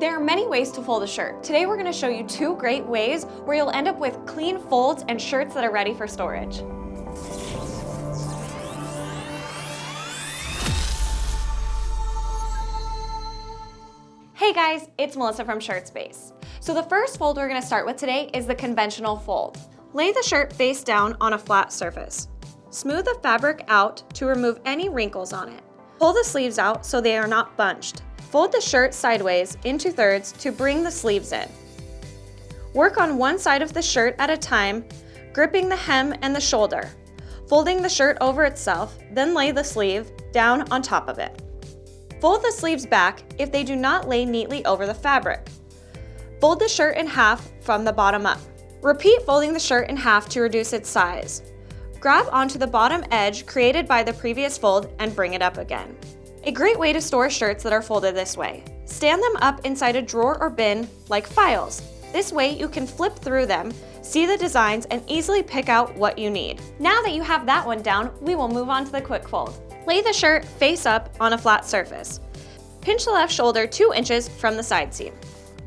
There are many ways to fold a shirt. Today we're going to show you two great ways where you'll end up with clean folds and shirts that are ready for storage. Hey guys, it's Melissa from ShirtSpace. So the first fold we're going to start with today is the conventional fold. Lay the shirt face down on a flat surface. Smooth the fabric out to remove any wrinkles on it. Pull the sleeves out so they are not bunched. Fold the shirt sideways into thirds to bring the sleeves in. Work on one side of the shirt at a time, gripping the hem and the shoulder. Folding the shirt over itself, then lay the sleeve down on top of it. Fold the sleeves back if they do not lay neatly over the fabric. Fold the shirt in half from the bottom up. Repeat folding the shirt in half to reduce its size. Grab onto the bottom edge created by the previous fold and bring it up again. A great way to store shirts that are folded this way. Stand them up inside a drawer or bin like files. This way you can flip through them, see the designs, and easily pick out what you need. Now that you have that one down, we will move on to the quick fold. Lay the shirt face up on a flat surface. Pinch the left shoulder 2 inches from the side seam.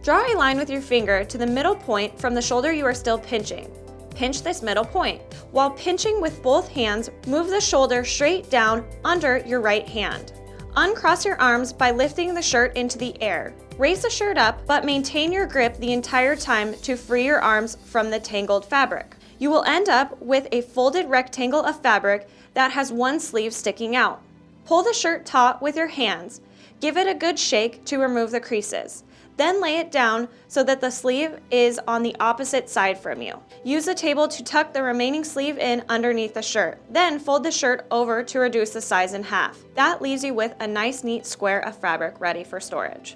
Draw a line with your finger to the middle point from the shoulder you are still pinching. Pinch this middle point. While pinching with both hands, move the shoulder straight down under your right hand. Uncross your arms by lifting the shirt into the air. Raise the shirt up, but maintain your grip the entire time to free your arms from the tangled fabric. You will end up with a folded rectangle of fabric that has one sleeve sticking out. Pull the shirt taut with your hands. Give it a good shake to remove the creases. Then lay it down so that the sleeve is on the opposite side from you. Use the table to tuck the remaining sleeve in underneath the shirt. Then fold the shirt over to reduce the size in half. That leaves you with a nice neat square of fabric ready for storage.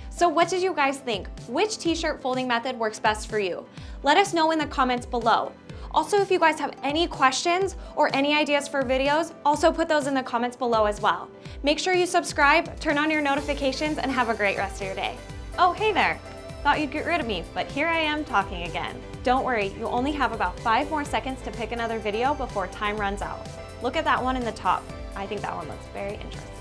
So what did you guys think? Which t-shirt folding method works best for you? Let us know in the comments below. Also, if you guys have any questions or any ideas for videos, also put those in the comments below as well. Make sure you subscribe, turn on your notifications, and have a great rest of your day. Oh, hey there. Thought you'd get rid of me, but here I am talking again. Don't worry, you only have about 5 more seconds to pick another video before time runs out. Look at that one in the top. I think that one looks very interesting.